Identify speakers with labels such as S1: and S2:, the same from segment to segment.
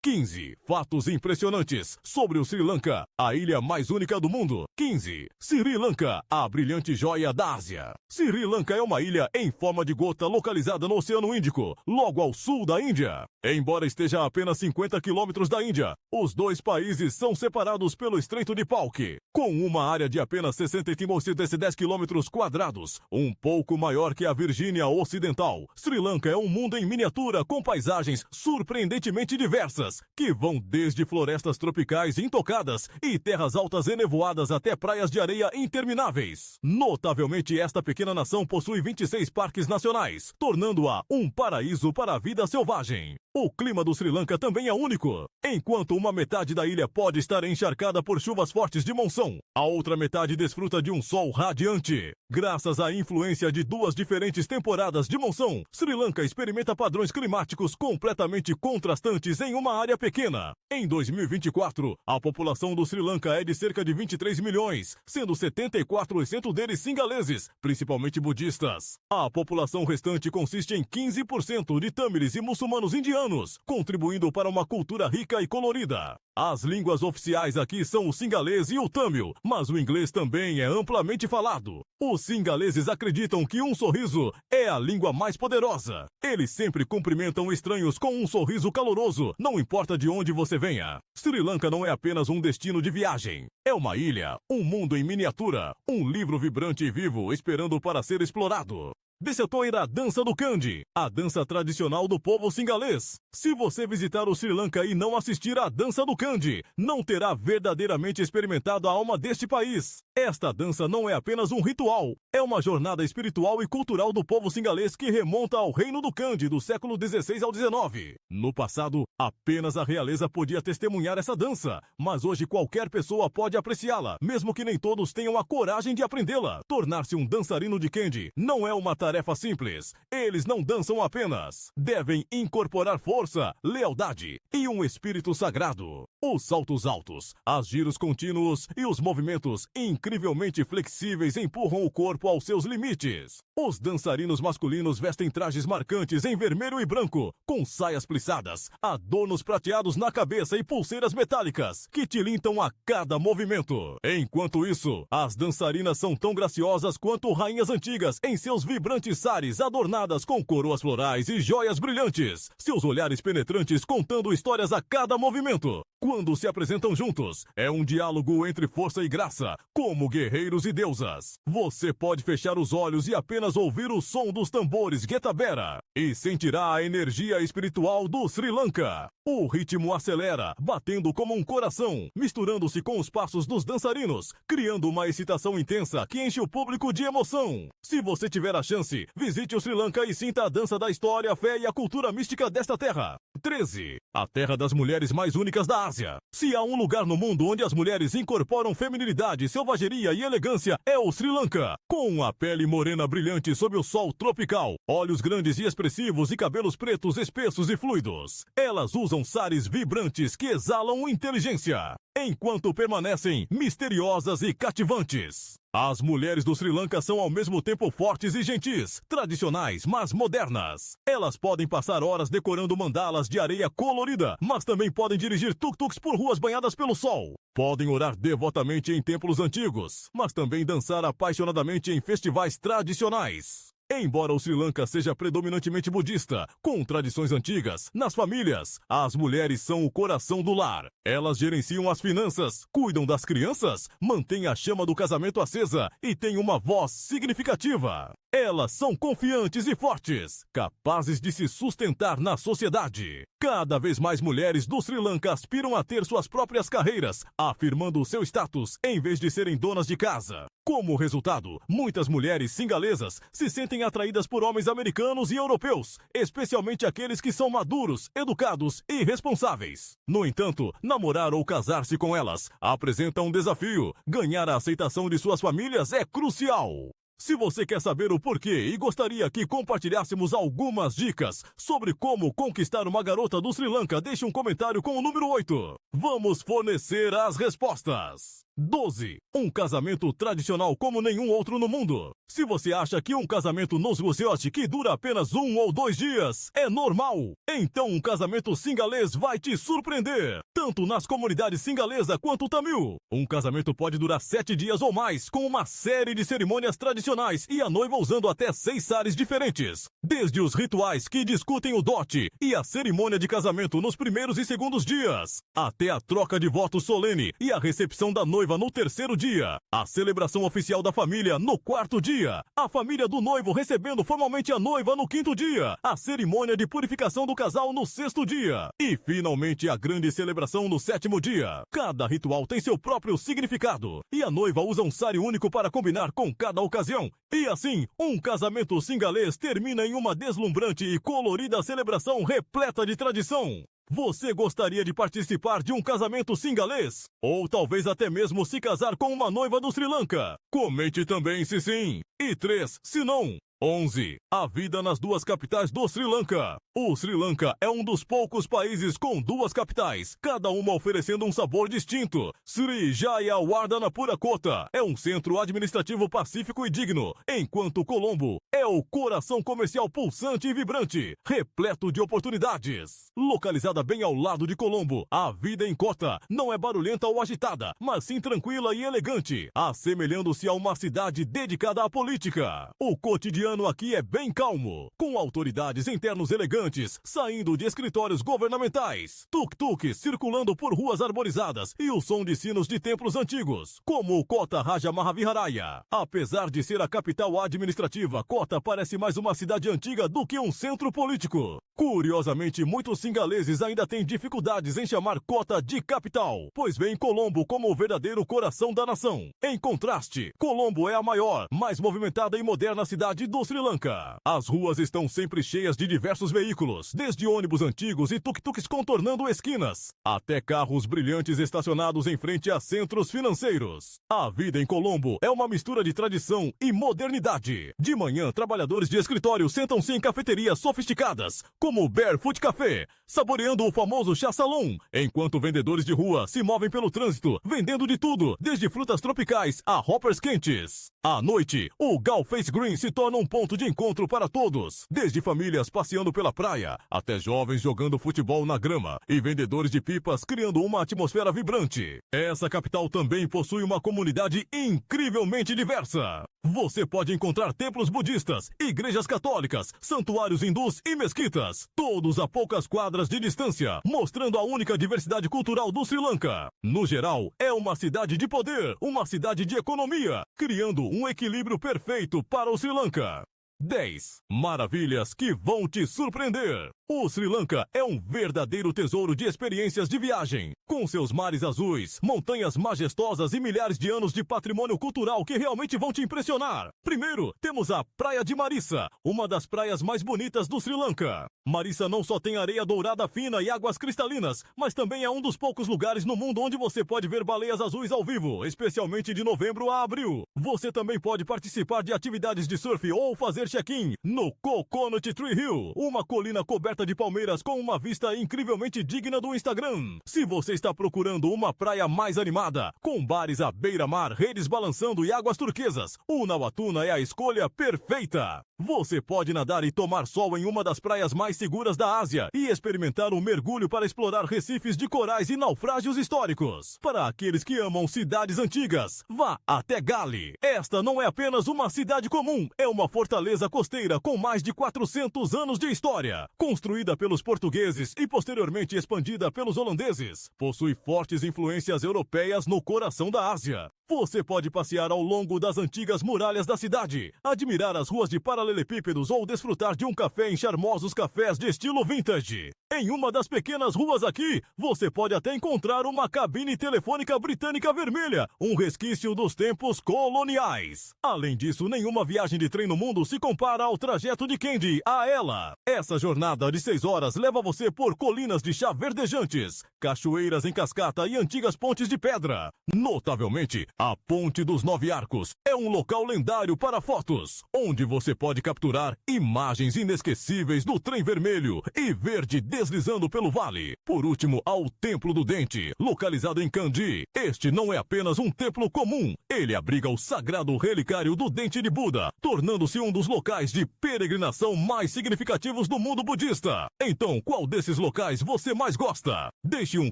S1: 15 fatos impressionantes sobre o Sri Lanka, a ilha mais única do mundo. 15. Sri Lanka, a brilhante joia da Ásia. Sri Lanka é uma ilha em forma de gota localizada no Oceano Índico, logo ao sul da Índia. Embora esteja a apenas 50 quilômetros da Índia, os dois países são separados pelo Estreito de Palki, com uma área de apenas 60,10 quilômetros quadrados, um pouco maior que a Virgínia Ocidental. Sri Lanka é um mundo em miniatura com paisagens surpreendentemente diversas, que vão desde florestas tropicais intocadas e terras altas enevoadas até praias de areia intermináveis. Notavelmente, esta pequena nação possui 26 parques nacionais, tornando-a um paraíso para a vida selvagem. O clima do Sri Lanka também é único. Enquanto uma metade da ilha pode estar encharcada por chuvas fortes de monção, a outra metade desfruta de um sol radiante. Graças à influência de duas diferentes temporadas de monção, Sri Lanka experimenta padrões climáticos completamente contrastantes em uma área pequena. Em 2024, a população do Sri Lanka é de cerca de 23 milhões, sendo 74% deles singaleses, principalmente budistas. A população restante consiste em 15% de tâmiles e muçulmanos indianos, contribuindo para uma cultura rica e colorida. As línguas oficiais aqui são o singalês e o tâmil, mas o inglês também é amplamente falado. Os singaleses acreditam que um sorriso é a língua mais poderosa. Eles sempre cumprimentam estranhos com um sorriso caloroso, não importa de onde você venha. Sri Lanka não é apenas um destino de viagem. É uma ilha, um mundo em miniatura, um livro vibrante e vivo esperando para ser explorado. Desetou ir à dança do Kandy, a dança tradicional do povo singalês. Se você visitar o Sri Lanka e não assistir à dança do Kandy, não terá verdadeiramente experimentado a alma deste país. Esta dança não é apenas um ritual, é uma jornada espiritual e cultural do povo singalês que remonta ao reino do Kandy do século 16 ao 19. No passado, apenas a realeza podia testemunhar essa dança, mas hoje qualquer pessoa pode apreciá-la, mesmo que nem todos tenham a coragem de aprendê-la. Tornar-se um dançarino de Kandy não é uma tarefa simples. Eles não dançam apenas. Devem incorporar força, lealdade e um espírito sagrado. Os saltos altos, as giros contínuos e os movimentos incrivelmente flexíveis empurram o corpo aos seus limites. Os dançarinos masculinos vestem trajes marcantes em vermelho e branco, com saias plissadas, adornos prateados na cabeça e pulseiras metálicas que tilintam a cada movimento. Enquanto isso, as dançarinas são tão graciosas quanto rainhas antigas em seus vibrantes sares adornadas com coroas florais e joias brilhantes, seus olhares penetrantes contando histórias a cada movimento. Quando se apresentam juntos, é um diálogo entre força e graça, como guerreiros e deusas. Você pode fechar os olhos e apenas ouvir o som dos tambores Getabera e sentirá a energia espiritual do Sri Lanka. O ritmo acelera, batendo como um coração, misturando-se com os passos dos dançarinos, criando uma excitação intensa que enche o público de emoção. Se você tiver a chance, visite o Sri Lanka e sinta a dança da história, a fé e a cultura mística desta terra. 13. A terra das mulheres mais únicas da Ásia. Se há um lugar no mundo onde as mulheres incorporam feminilidade, selvageria e elegância, é o Sri Lanka. Com a pele morena brilhante sob o sol tropical, olhos grandes e expressivos e cabelos pretos espessos e fluidos, elas usam sares vibrantes que exalam inteligência, enquanto permanecem misteriosas e cativantes. As mulheres do Sri Lanka são ao mesmo tempo fortes e gentis, tradicionais, mas modernas. Elas podem passar horas decorando mandalas de areia colorida, mas também podem dirigir tuk-tuks por ruas banhadas pelo sol. Podem orar devotamente em templos antigos, mas também dançar apaixonadamente em festivais tradicionais. Embora o Sri Lanka seja predominantemente budista, com tradições antigas, nas famílias, as mulheres são o coração do lar. Elas gerenciam as finanças, cuidam das crianças, mantêm a chama do casamento acesa e têm uma voz significativa. Elas são confiantes e fortes, capazes de se sustentar na sociedade. Cada vez mais mulheres do Sri Lanka aspiram a ter suas próprias carreiras, afirmando seu status em vez de serem donas de casa. Como resultado, muitas mulheres singalesas se sentem atraídas por homens americanos e europeus, especialmente aqueles que são maduros, educados e responsáveis. No entanto, namorar ou casar-se com elas apresenta um desafio. Ganhar a aceitação de suas famílias é crucial. Se você quer saber o porquê e gostaria que compartilhássemos algumas dicas sobre como conquistar uma garota do Sri Lanka, deixe um comentário com o número 8. Vamos fornecer as respostas. 12. Um casamento tradicional como nenhum outro no mundo. Se você acha que um casamento nos Gusiote que dura apenas 1 ou 2 dias é normal, então um casamento singalês vai te surpreender, tanto nas comunidades singalesa quanto tamil. Um casamento pode durar 7 dias ou mais, com uma série de cerimônias tradicionais e a noiva usando até 6 sares diferentes. Desde os rituais que discutem o dote e a cerimônia de casamento nos primeiros e segundos dias, até a troca de voto solene e a recepção da noiva no 3º dia, a celebração oficial da família no 4º dia, a família do noivo recebendo formalmente a noiva no 5º dia, a cerimônia de purificação do casal no 6º dia e, finalmente, a grande celebração no 7º dia. Cada ritual tem seu próprio significado e a noiva usa um sari único para combinar com cada ocasião. E assim, um casamento singalês termina em uma deslumbrante e colorida celebração repleta de tradição. Você gostaria de participar de um casamento singalês? Ou talvez até mesmo se casar com uma noiva do Sri Lanka? Comente também se sim. E 3, se não. 11. A vida nas 2 capitais do Sri Lanka. O Sri Lanka é um dos poucos países com 2 capitais, cada uma oferecendo um sabor distinto. Sri Jayewardenepura Kota é um centro administrativo pacífico e digno, enquanto Colombo é o coração comercial pulsante e vibrante, repleto de oportunidades. Localizada bem ao lado de Colombo, a vida em Kota não é barulhenta ou agitada, mas sim tranquila e elegante, assemelhando-se a uma cidade dedicada à política. O cotidiano aqui é bem calmo, com autoridades internos elegantes saindo de escritórios governamentais, tuk-tuks circulando por ruas arborizadas e o som de sinos de templos antigos, como o Kota Raja Mahaviharaya. Apesar de ser a capital administrativa, Kota parece mais uma cidade antiga do que um centro político. Curiosamente, muitos singaleses ainda têm dificuldades em chamar Kota de capital, pois veem Colombo como o verdadeiro coração da nação. Em contraste, Colombo é a maior, mais movimentada e moderna cidade do Sri Lanka. As ruas estão sempre cheias de diversos veículos, desde ônibus antigos e tuk-tuks contornando esquinas, até carros brilhantes estacionados em frente a centros financeiros. A vida em Colombo é uma mistura de tradição e modernidade. De manhã, trabalhadores de escritório sentam-se em cafeterias sofisticadas, como o Barefoot Café, saboreando o famoso chá salão, enquanto vendedores de rua se movem pelo trânsito, vendendo de tudo, desde frutas tropicais a hoppers quentes. À noite, o Galface Green se torna um ponto de encontro para todos, desde famílias passeando pela praia, até jovens jogando futebol na grama e vendedores de pipas criando uma atmosfera vibrante. Essa capital também possui uma comunidade incrivelmente diversa. Você pode encontrar templos budistas, igrejas católicas, santuários hindus e mesquitas, todos a poucas quadras de distância, mostrando a única diversidade cultural do Sri Lanka. No geral, é uma cidade de poder, uma cidade de economia, criando um equilíbrio perfeito para o Sri Lanka. 10. Maravilhas que vão te surpreender. O Sri Lanka é um verdadeiro tesouro de experiências de viagem, com seus mares azuis, montanhas majestosas e milhares de anos de patrimônio cultural que realmente vão te impressionar. Primeiro, temos a Praia de Marissa, uma das praias mais bonitas do Sri Lanka. Marissa não só tem areia dourada fina e águas cristalinas, mas também é um dos poucos lugares no mundo onde você pode ver baleias azuis ao vivo, especialmente de novembro a abril. Você também pode participar de atividades de surf ou fazer check-in no Coconut Tree Hill, uma colina coberta de palmeiras com uma vista incrivelmente digna do Instagram. Se você está procurando uma praia mais animada, com bares à beira-mar, redes balançando e águas turquesas, o Nawatuna é a escolha perfeita. Você pode nadar e tomar sol em uma das praias mais seguras da Ásia e experimentar um mergulho para explorar recifes de corais e naufrágios históricos. Para aqueles que amam cidades antigas, vá até Gali. Esta não é apenas uma cidade comum, é uma fortaleza costeira com mais de 400 anos de história. Construída pelos portugueses e posteriormente expandida pelos holandeses, possui fortes influências europeias no coração da Ásia. Você pode passear ao longo das antigas muralhas da cidade, admirar as ruas de paralelepípedos ou desfrutar de um café em charmosos cafés de estilo vintage. Em uma das pequenas ruas aqui, você pode até encontrar uma cabine telefônica britânica vermelha, um resquício dos tempos coloniais. Além disso, nenhuma viagem de trem no mundo se compara ao trajeto de Kandy a ela. Essa jornada de 6 horas leva você por colinas de chá verdejantes, cachoeiras em cascata e antigas pontes de pedra. Notavelmente, a Ponte dos 9 Arcos é um local lendário para fotos, onde você pode capturar imagens inesquecíveis do trem vermelho e verde deslumbrante deslizando pelo vale. Por último, ao Templo do Dente, localizado em Kandy. Este não é apenas um templo comum, ele abriga o sagrado relicário do Dente de Buda, tornando-se um dos locais de peregrinação mais significativos do mundo budista. Então, qual desses locais você mais gosta? Deixe um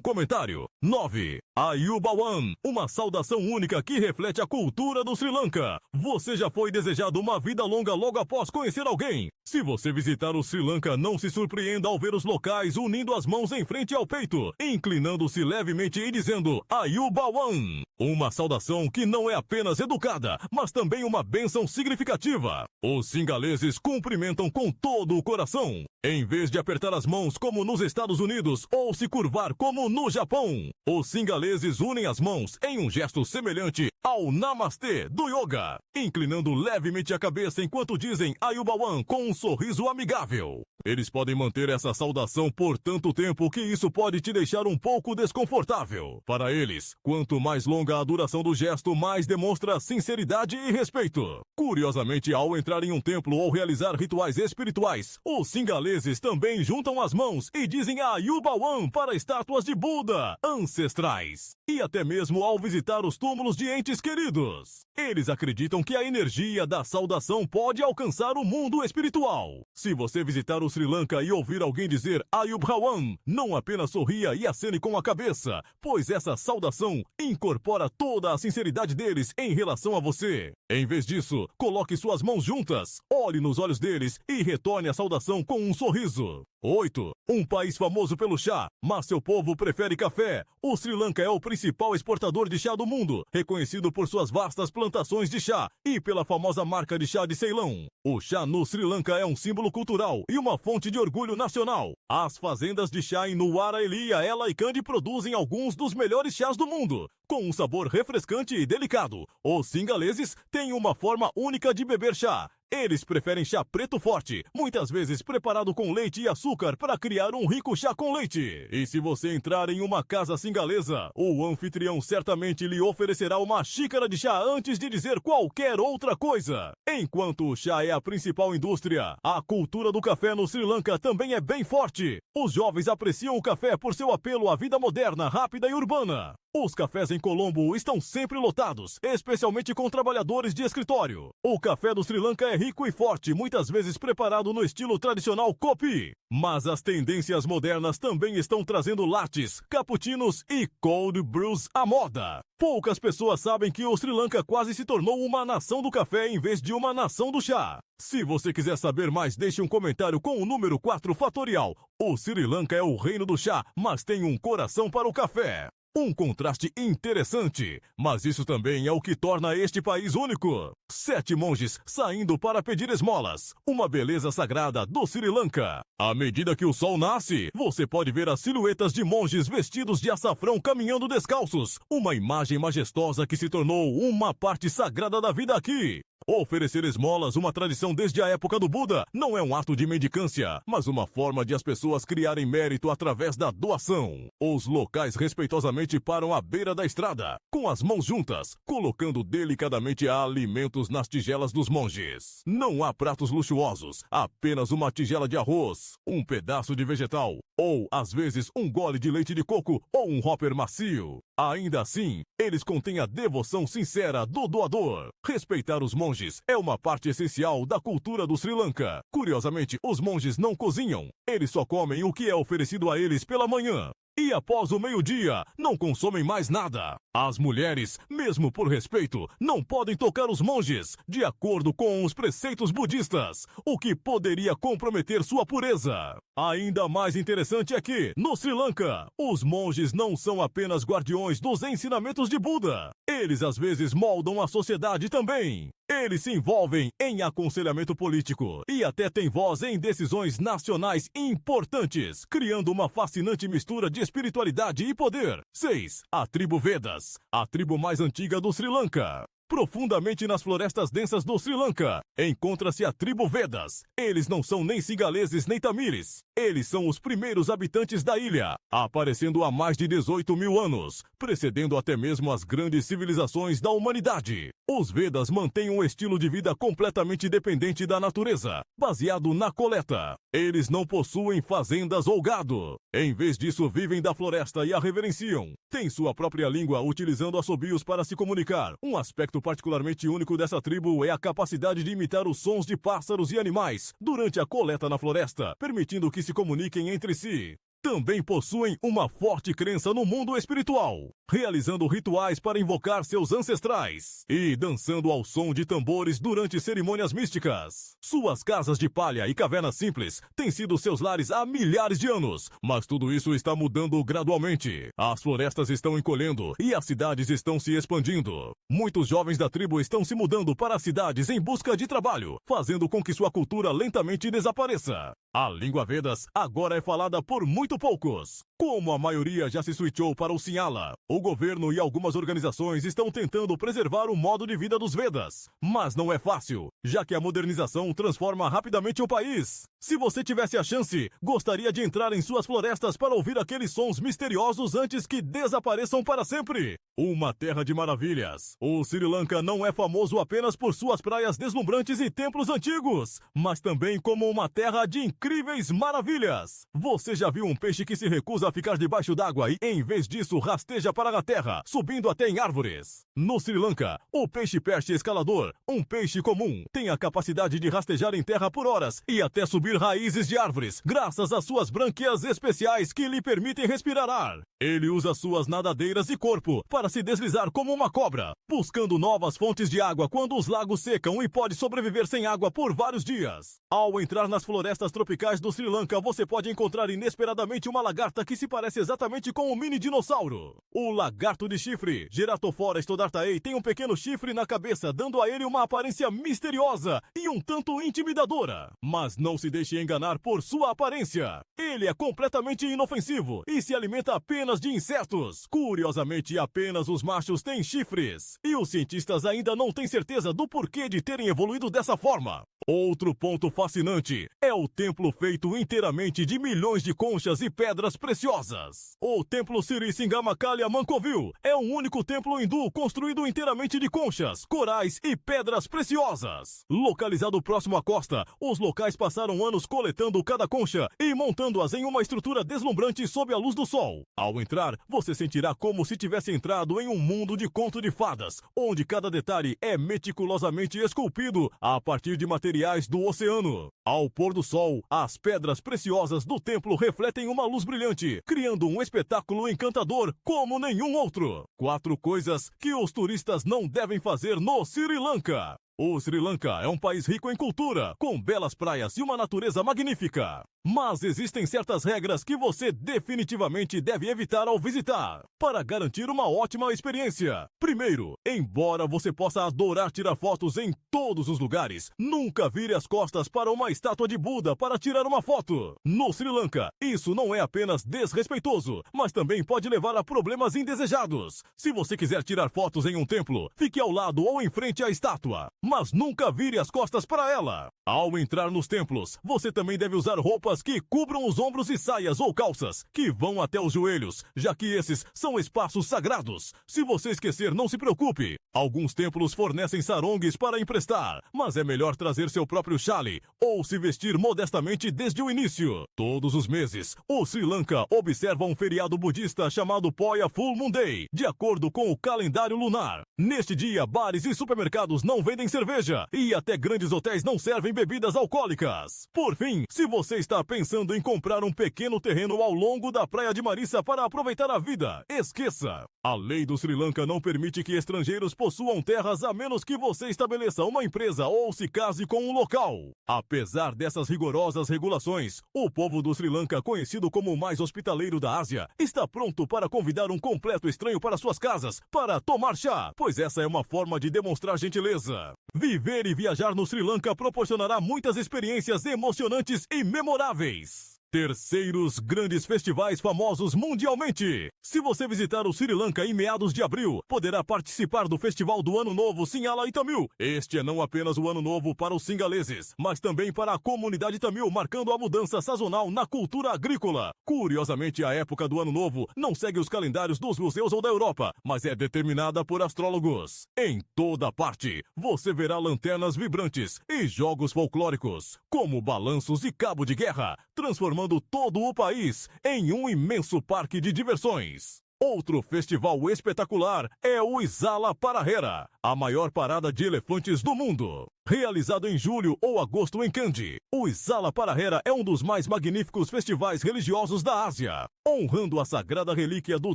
S1: comentário. 9. Ayubawan, uma saudação única que reflete a cultura do Sri Lanka. Você já foi desejado uma vida longa logo após conhecer alguém? Se você visitar o Sri Lanka, não se surpreenda ao ver os locais unindo as mãos em frente ao peito, inclinando-se levemente e dizendo Ayubawan. Uma saudação que não é apenas educada, mas também uma bênção significativa. Os singaleses cumprimentam com todo o coração, em vez de apertar as mãos como nos Estados Unidos ou se curvar como no Japão. Os singaleses unem as mãos em um gesto semelhante ao Namastê do yoga, inclinando levemente a cabeça enquanto dizem Ayubawan com um sorriso amigável. Eles podem manter essa saudação por tanto tempo que isso pode te deixar um pouco desconfortável. Para eles, quanto mais longa a duração do gesto, mais demonstra sinceridade e respeito. Curiosamente, ao entrar em um templo ou realizar rituais espirituais, os singaleses também juntam as mãos e dizem Ayubawan para estátuas de Buda ancestrais. E até mesmo ao visitar os túmulos de entes queridos. Eles acreditam que a energia da saudação pode alcançar o mundo espiritual. Se você visitar o Sri Lanka e ouvir alguém dizer Ayubawan, não apenas sorria e acene com a cabeça, pois essa saudação incorpora toda a sinceridade deles em relação a você. Em vez disso, coloque suas mãos juntas, olhe nos olhos deles e retorne a saudação com um sorriso. 8. Um país famoso pelo chá, mas seu povo prefere café. O Sri Lanka é o principal exportador de chá do mundo, reconhecido por suas vastas plantações de chá e pela famosa marca de chá de Ceilão. O chá no Sri Lanka é um símbolo cultural e uma fonte de orgulho nacional. As fazendas de chá em Nuwara Eliya e Kandy produzem alguns dos melhores chás do mundo, com um sabor refrescante e delicado. Os singaleses têm uma forma única de beber chá. Eles preferem chá preto forte, muitas vezes preparado com leite e açúcar para criar um rico chá com leite. E se você entrar em uma casa singalesa, o anfitrião certamente lhe oferecerá uma xícara de chá antes de dizer qualquer outra coisa. Enquanto o chá é a principal indústria, a cultura do café no Sri Lanka também é bem forte. Os jovens apreciam o café por seu apelo à vida moderna, rápida e urbana. Os cafés em Colombo estão sempre lotados, especialmente com trabalhadores de escritório. O café do Sri Lanka é rico e forte, muitas vezes preparado no estilo tradicional kopi. Mas as tendências modernas também estão trazendo lattes, cappuccinos e cold brews à moda. Poucas pessoas sabem que o Sri Lanka quase se tornou uma nação do café em vez de uma nação do chá. Se você quiser saber mais, deixe um comentário com o número 4 fatorial. O Sri Lanka é o reino do chá, mas tem um coração para o café. Um contraste interessante, mas isso também é o que torna este país único. 7 monges saindo para pedir esmolas, uma beleza sagrada do Sri Lanka. À medida que o sol nasce, você pode ver as silhuetas de monges vestidos de açafrão caminhando descalços, uma imagem majestosa que se tornou uma parte sagrada da vida aqui. Oferecer esmolas, uma tradição desde a época do Buda, não é um ato de mendicância, mas uma forma de as pessoas criarem mérito através da doação. Os locais respeitosamente param à beira da estrada, com as mãos juntas, colocando delicadamente alimentos nas tigelas dos monges. Não há pratos luxuosos, apenas uma tigela de arroz, um pedaço de vegetal, ou, às vezes, um gole de leite de coco ou um hopper macio. Ainda assim, eles contêm a devoção sincera do doador. Respeitar os monges é uma parte essencial da cultura do Sri Lanka. Curiosamente, os monges não cozinham. Eles só comem o que é oferecido a eles pela manhã. E após o meio-dia, não consomem mais nada. As mulheres, mesmo por respeito, não podem tocar os monges, de acordo com os preceitos budistas, o que poderia comprometer sua pureza. Ainda mais interessante é que, no Sri Lanka, os monges não são apenas guardiões dos ensinamentos de Buda. Eles às vezes moldam a sociedade também. Eles se envolvem em aconselhamento político e até têm voz em decisões nacionais importantes, criando uma fascinante mistura de espiritualidade e poder. 6. A tribo Vedas, a tribo mais antiga do Sri Lanka. Profundamente nas florestas densas do Sri Lanka, encontra-se a tribo Vedas. Eles não são nem cingaleses nem tamires. Eles são os primeiros habitantes da ilha, aparecendo há mais de 18 mil anos, precedendo até mesmo as grandes civilizações da humanidade. Os Vedas mantêm um estilo de vida completamente dependente da natureza, baseado na coleta. Eles não possuem fazendas ou gado. Em vez disso, vivem da floresta e a reverenciam. Têm sua própria língua, utilizando assobios para se comunicar. Um aspecto particularmente único dessa tribo é a capacidade de imitar os sons de pássaros e animais durante a coleta na floresta, permitindo que se comuniquem entre si. Também possuem uma forte crença no mundo espiritual, realizando rituais para invocar seus ancestrais e dançando ao som de tambores durante cerimônias místicas. Suas casas de palha e cavernas simples têm sido seus lares há milhares de anos, mas tudo isso está mudando gradualmente. As florestas estão encolhendo e as cidades estão se expandindo. Muitos jovens da tribo estão se mudando para as cidades em busca de trabalho, fazendo com que sua cultura lentamente desapareça. A língua Vedas agora é falada por muito poucos. Como a maioria já se switchou para o Sinhala, o governo e algumas organizações estão tentando preservar o modo de vida dos Vedas. Mas não é fácil, já que a modernização transforma rapidamente o país. Se você tivesse a chance, gostaria de entrar em suas florestas para ouvir aqueles sons misteriosos antes que desapareçam para sempre. Uma terra de maravilhas. O Sri Lanka não é famoso apenas por suas praias deslumbrantes e templos antigos, mas também como uma terra de incríveis maravilhas. Você já viu um peixe que se recusa a ficar debaixo d'água e, em vez disso, rasteja para a terra, subindo até em árvores? No Sri Lanka, o peixe-perche escalador, um peixe comum, tem a capacidade de rastejar em terra por horas e até subir raízes de árvores, graças às suas brânquias especiais que lhe permitem respirar ar. Ele usa suas nadadeiras e corpo para se deslizar como uma cobra, buscando novas fontes de água quando os lagos secam e pode sobreviver sem água por vários dias. Ao entrar nas florestas tropicais do Sri Lanka, você pode encontrar inesperadamente uma lagarta que se parece exatamente com um mini dinossauro. O lagarto de chifre, Geratophora stodartae, tem um pequeno chifre na cabeça, dando a ele uma aparência misteriosa e um tanto intimidadora. Mas não se deixe enganar por sua aparência. Ele é completamente inofensivo e se alimenta apenas de insetos. Curiosamente, apenas os machos têm chifres. E os cientistas ainda não têm certeza do porquê de terem evoluído dessa forma. Outro ponto fascinante é o templo feito inteiramente de milhões de conchas e pedras preciosas. O templo Sri Singamakalya Mankovil é o único templo hindu construído inteiramente de conchas, corais e pedras preciosas. Localizado próximo à costa, os locais passaram anos coletando cada concha e montando-as em uma estrutura deslumbrante sob a luz do sol. Ao entrar, você sentirá como se tivesse entrado em um mundo de conto de fadas, onde cada detalhe é meticulosamente esculpido a partir de materiais do oceano. Ao pôr do sol, as pedras preciosas do templo refletem uma luz brilhante, criando um espetáculo encantador como nenhum outro. 4 coisas que os turistas não devem fazer no Sri Lanka. O Sri Lanka é um país rico em cultura, com belas praias e uma natureza magnífica. Mas existem certas regras que você definitivamente deve evitar ao visitar, para garantir uma ótima experiência. Primeiro, embora você possa adorar tirar fotos em todos os lugares, nunca vire as costas para uma estátua de Buda para tirar uma foto. No Sri Lanka, isso não é apenas desrespeitoso, mas também pode levar a problemas indesejados. Se você quiser tirar fotos em um templo, fique ao lado ou em frente à estátua, mas nunca vire as costas para ela. Ao entrar nos templos, você também deve usar roupas que cubram os ombros e saias ou calças, que vão até os joelhos, já que esses são espaços sagrados. Se você esquecer, não se preocupe. Alguns templos fornecem sarongues para emprestar, mas é melhor trazer seu próprio chale ou se vestir modestamente desde o início. Todos os meses, o Sri Lanka observa um feriado budista chamado Poya Full Moon Day, de acordo com o calendário lunar. Neste dia, bares e supermercados não vendem cerveja e até grandes hotéis não servem bebidas alcoólicas. Por fim, se você está pensando em comprar um pequeno terreno ao longo da praia de Marissa para aproveitar a vida, esqueça! A lei do Sri Lanka não permite que estrangeiros possuam terras a menos que você estabeleça uma empresa ou se case com um local. Apesar dessas rigorosas regulações, o povo do Sri Lanka, conhecido como o mais hospitaleiro da Ásia, está pronto para convidar um completo estranho para suas casas para tomar chá, pois essa é uma forma de demonstrar gentileza. Viver e viajar no Sri Lanka proporcionará muitas experiências emocionantes e memoráveis. Terceiros grandes festivais famosos mundialmente. Se você visitar o Sri Lanka em meados de abril, poderá participar do Festival do Ano Novo Sinhala e Tamil. Este é não apenas o Ano Novo para os singaleses, mas também para a comunidade tamil, marcando a mudança sazonal na cultura agrícola. Curiosamente, a época do Ano Novo não segue os calendários dos museus ou da Europa, mas é determinada por astrólogos. Em toda parte, você verá lanternas vibrantes e jogos folclóricos, como balanços e cabo de guerra, transformando todo o país em um imenso parque de diversões. Outro festival espetacular é o Izala Parahera, a maior parada de elefantes do mundo. Realizado em julho ou agosto em Kandy, o Izala Parahera é um dos mais magníficos festivais religiosos da Ásia, honrando a sagrada relíquia do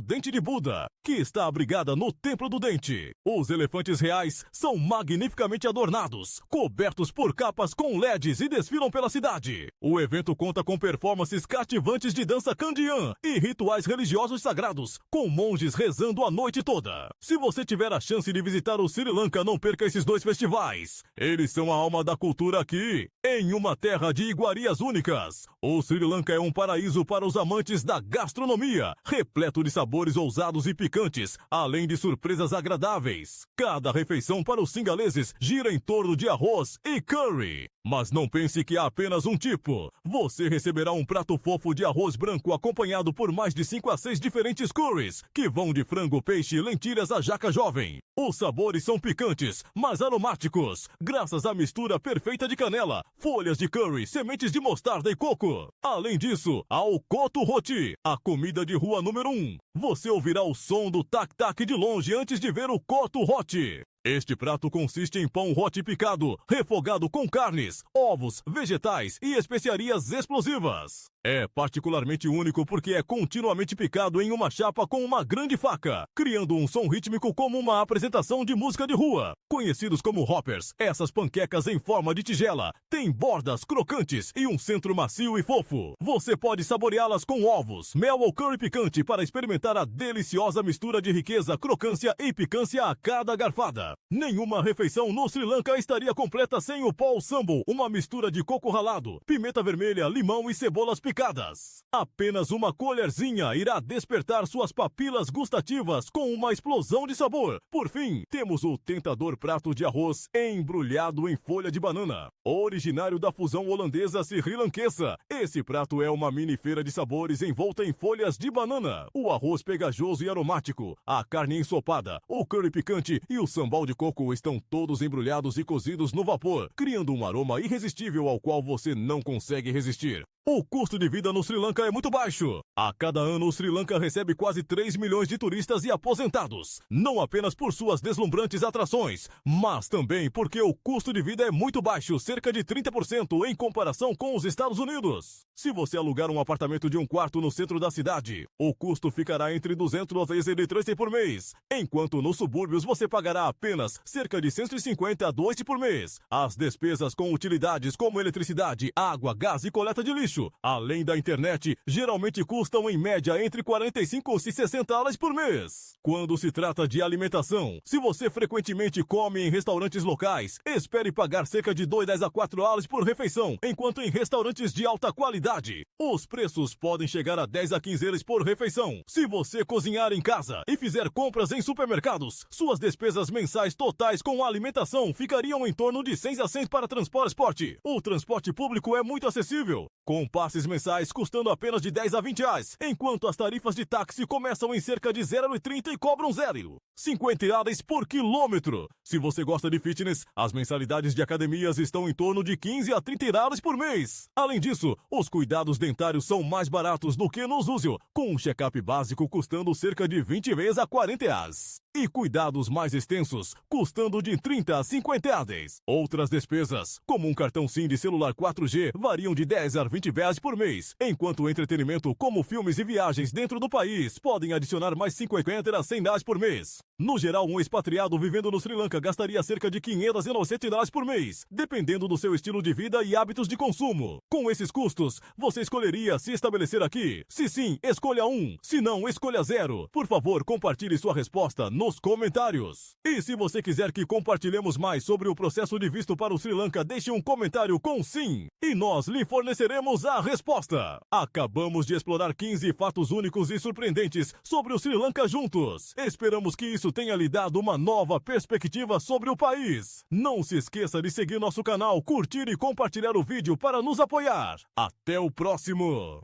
S1: Dente de Buda, que está abrigada no Templo do Dente. Os elefantes reais são magnificamente adornados, cobertos por capas com LEDs e desfilam pela cidade. O evento conta com performances cativantes de dança Kandyan e rituais religiosos sagrados, com monges rezando a noite toda. Se você tiver a chance de visitar o Sri Lanka, não perca esses dois festivais. Eles são a alma da cultura aqui, em uma terra de iguarias únicas. O Sri Lanka é um paraíso para os amantes da gastronomia, repleto de sabores ousados e picantes, além de surpresas agradáveis. Cada refeição para os singaleses gira em torno de arroz e curry. Mas não pense que há apenas um tipo. Você receberá um prato fofo de arroz branco acompanhado por mais de 5 a 6 diferentes curries, que vão de frango, peixe, lentilhas a jaca jovem. Os sabores são picantes, mas aromáticos, graças à mistura perfeita de canela, folhas de curry, sementes de mostarda e coco. Além disso, há o Kotu Roti, a comida de rua número 1. Você ouvirá o som do tac-tac de longe antes de ver o Kotu Roti. Este prato consiste em pão roti picado, refogado com carnes, ovos, vegetais e especiarias explosivas. É particularmente único porque é continuamente picado em uma chapa com uma grande faca, criando um som rítmico como uma apresentação de música de rua. Conhecidos como hoppers, essas panquecas em forma de tigela têm bordas crocantes e um centro macio e fofo. Você pode saboreá-las com ovos, mel ou curry picante para experimentar a deliciosa mistura de riqueza, crocância e picância a cada garfada. Nenhuma refeição no Sri Lanka estaria completa sem o pau sambo, uma mistura de coco ralado, pimenta vermelha, limão e cebolas picadas. Apenas uma colherzinha irá despertar suas papilas gustativas com uma explosão de sabor. Por fim, temos o tentador prato de arroz embrulhado em folha de banana, originário da fusão holandesa sri-lanquesa. Esse prato é uma mini feira de sabores envolta em folhas de banana. O arroz pegajoso e aromático, a carne ensopada, o curry picante e o sambal de coco estão todos embrulhados e cozidos no vapor, criando um aroma irresistível ao qual você não consegue resistir. O custo de vida no Sri Lanka é muito baixo. A cada ano, o Sri Lanka recebe quase 3 milhões de turistas e aposentados. Não apenas por suas deslumbrantes atrações, mas também porque o custo de vida é muito baixo, cerca de 30% em comparação com os Estados Unidos. Se você alugar um apartamento de um quarto no centro da cidade, o custo ficará entre 200 a 130 por mês, enquanto nos subúrbios você pagará apenas cerca de 150 a 200 por mês. As despesas com utilidades como eletricidade, água, gás e coleta de lixo, além da internet, geralmente custam em média entre 45 e 60 dólares por mês. Quando se trata de alimentação, se você frequentemente come em restaurantes locais, espere pagar cerca de 2 a 4 dólares por refeição, enquanto em restaurantes de alta qualidade, os preços podem chegar a 10 a 15 euros por refeição. Se você cozinhar em casa e fizer compras em supermercados, suas despesas mensais totais com alimentação ficariam em torno de 100 a 100 para transporte. O transporte público é muito acessível, com passes mensais custando apenas de 10 a 20 reais, enquanto as tarifas de táxi começam em cerca de 0,30 e cobram 50 reais por quilômetro. Se você gosta de fitness, as mensalidades de academias estão em torno de 15 a 30 reais por mês. Além disso, os cuidados dentários são mais baratos do que nos Zúzio, com um check-up básico custando cerca de 20 vezes a 40 reais. E cuidados mais extensos, custando de 30 a 50 reais. Outras despesas, como um cartão SIM de celular 4G, variam de 10 a 20 reais por mês, enquanto o entretenimento, como filmes e viagens dentro do país, podem adicionar mais 50 a 100 reais por mês. No geral, um expatriado vivendo no Sri Lanka gastaria cerca de $590 por mês, dependendo do seu estilo de vida e hábitos de consumo. Com esses custos, você escolheria se estabelecer aqui? Se sim, escolha 1. Se não, escolha 0. Por favor, compartilhe sua resposta nos comentários. E se você quiser que compartilhemos mais sobre o processo de visto para o Sri Lanka, deixe um comentário com sim, e nós lhe forneceremos a resposta. Acabamos de explorar 15 fatos únicos e surpreendentes sobre o Sri Lanka juntos. Esperamos que isso tenha lhe dado uma nova perspectiva sobre o país. Não se esqueça de seguir nosso canal, curtir e compartilhar o vídeo para nos apoiar. Até o próximo!